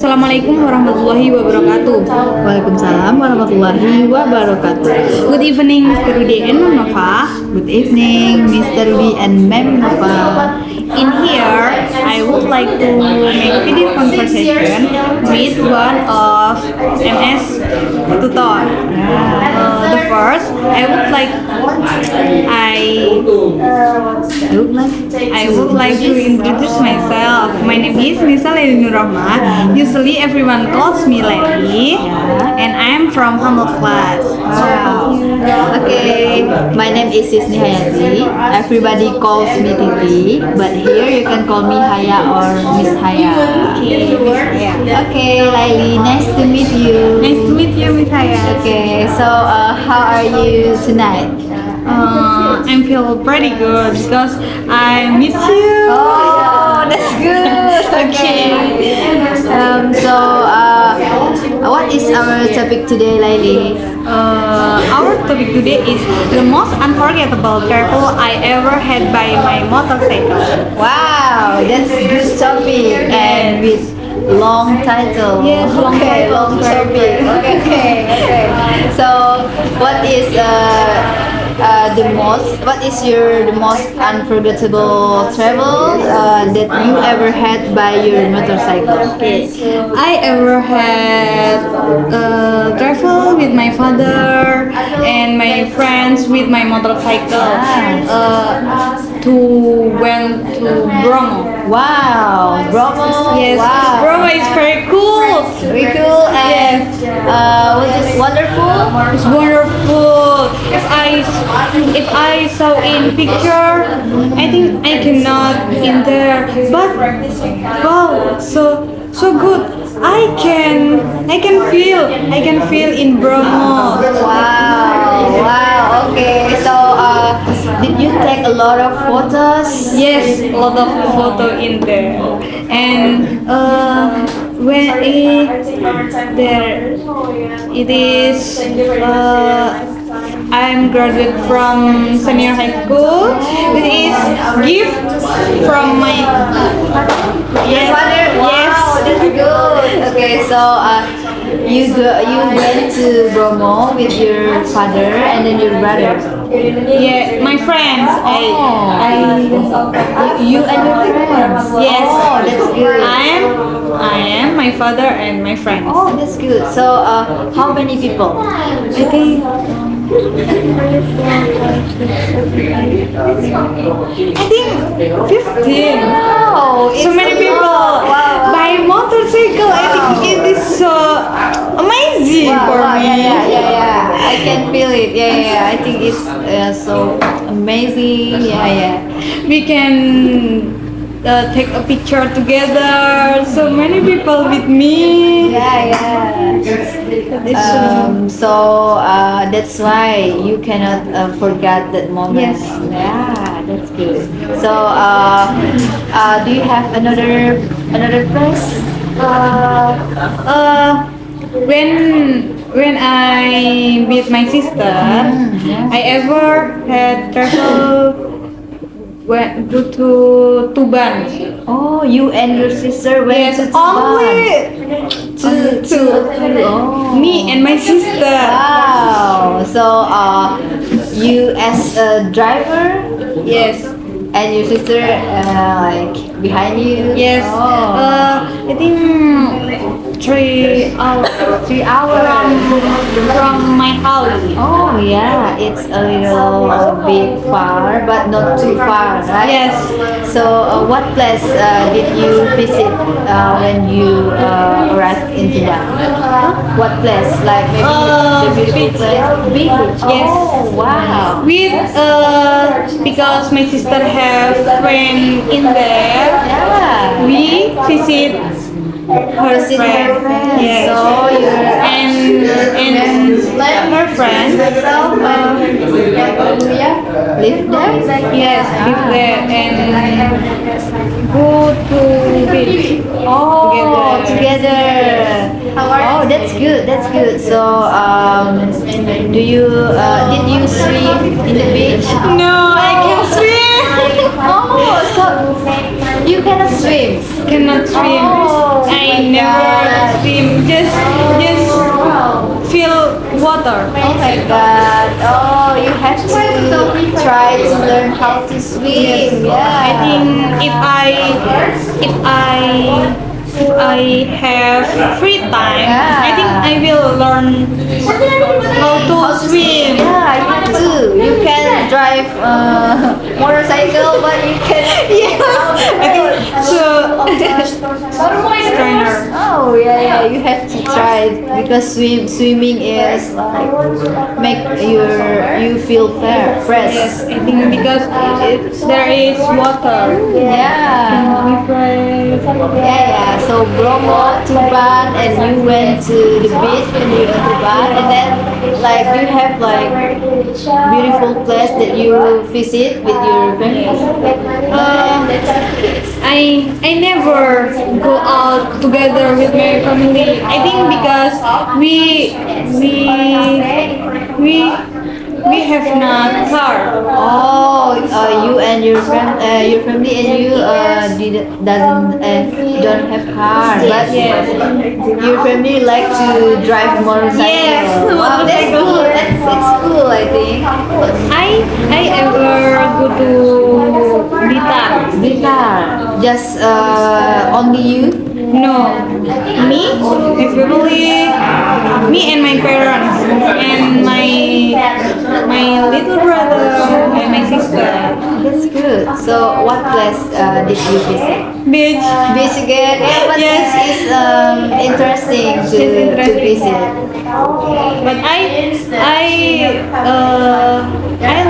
Assalamualaikum warahmatullahi wabarakatuh. Waalaikumsalam warahmatullahi wabarakatuh. Good evening, Mr. Rudy and Nova. Good evening, Mr. Rudy and Ma'am Nova. In here, I would like to make video conversation with one of MS Tutor. The first, I would like to introduce myself. My name is Nisa Laili Rohmah. Usually everyone calls me Laili, and I am from humble class. Wow. Okay, my name is Sisni Hayati. Everybody calls me Titi, but here you can call me Haya or Miss Haya. Okay, Laili, nice to meet you. Nice to meet you, Miss Haya. Okay, so how are you tonight? I feel pretty good because I miss you. Oh, that's good. Okay. What is our topic today, Laili? Our topic today is the most unforgettable travel I ever had by my motorcycle. Wow, that's good topic and with long title. Yes, long title. Long topic. Okay. So, what is the most unforgettable travel that you ever had by your motorcycle? Okay. I ever had travel with my father and my friends with my motorcycle went to Bromo. Wow, Bromo. Yes, Wow. Bromo is very cool. Very cool and was it wonderful? It's wonderful. If I saw in picture, I think I cannot in there. But wow, so good. I can feel in Bromo. Wow. Okay. So, did you take a lot of photos? Yes, a lot of photo in there. And when it is I'm graduate from senior high school. It is gift from my Father? Wow, that's good. Okay, so you went to Bromo with your father and then your brother. Yeah, my friends. You and your friends. Yes. Oh, that's good. I am my father and my friends. Oh, that's good. So, how many people? I think I think 15. Wow, So many people. Wow. By motorcycle, I think it is so amazing for me. Yeah. I can feel it. Yeah. I think it's so amazing. Yeah. We can take a picture together. So many people with me. Yeah. That's why you cannot forget that moment. Yes. Yeah, that's good. So, do you have another place? When I meet my sister, I ever had go to Tuban. Oh, you and your sister went to Tuban. Only me and my sister. Wow. So, you as a driver? Yes. And your sister like behind you? Yes. Oh. I think 3 hours. 3 hours From my house. Oh yeah, it's a little bit far, but not too far, right? Yes. So, what place did you visit when you arrived in Tuban? What place? Like maybe the beautiful place? Beach. Yes. Oh wow. Because my sister have friend in there. Yeah. We visit her friend. Yes. So and her friend live there? yes, live there and go to beach. Oh, together. Oh, that's good. So, did you swim in the beach? No, I can swim. Oh, so you cannot swim. Cannot swim. Oh, I never water. Oh my god. Oh, you have to try to learn how to swim. I Yeah. think if I if I have free time, I think Yeah. I will learn how to swim. Yeah, you have to. You can drive motorcycle, but you cannot. Yes, I think so. Trainer. Oh yeah, yeah. You have to try it because swimming is like make you feel fresh. Yes, I think because there is water. Yeah. Yeah, yeah. So Bromo, Tuban, and you went to the beach when you went to Tuban, and then like you have like beautiful place that you visit with your family. I never go out together with my family. I think because we have not car. Oh, you and your family and you don't have car, but your family like to drive motorcycle. Yes, Wow, that's motorcycle. cool. That's cool, I think. I ever go to Blitar. Guitar, just only you. No, me, my family, me and my parents, and my little brother and my sister. That's good. So, what place did you visit? Beach. Beach again. Yeah, but Yes. this is interesting to Interesting. visit. But I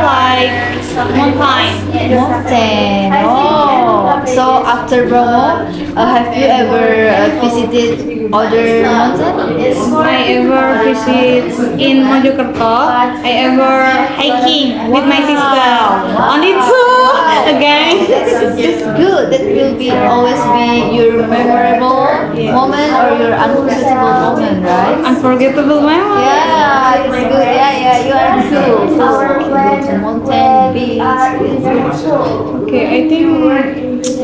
like mountain. Mountain. Oh, so after Bromo, have you ever visited other mountain? I ever visit in Mojokerto. I ever hiking with my sister. Only two again. It's good. That will be always be your memorable moment or your unforgettable moment, right? Unforgettable memory. Yeah, it's good. Yeah, yeah, you are cool. Cool. Go to mountain, beach. It's cool. Okay, I think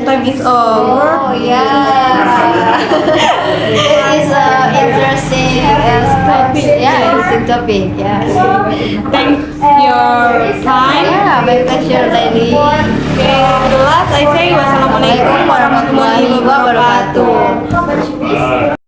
time is over. Oh yeah, it is interesting topic. Yeah, interesting topic. Yeah. Thanks your time. Yeah, my pleasure, Laili. Okay, the last I say wassalamualaikum warahmatullahi wabarakatuh.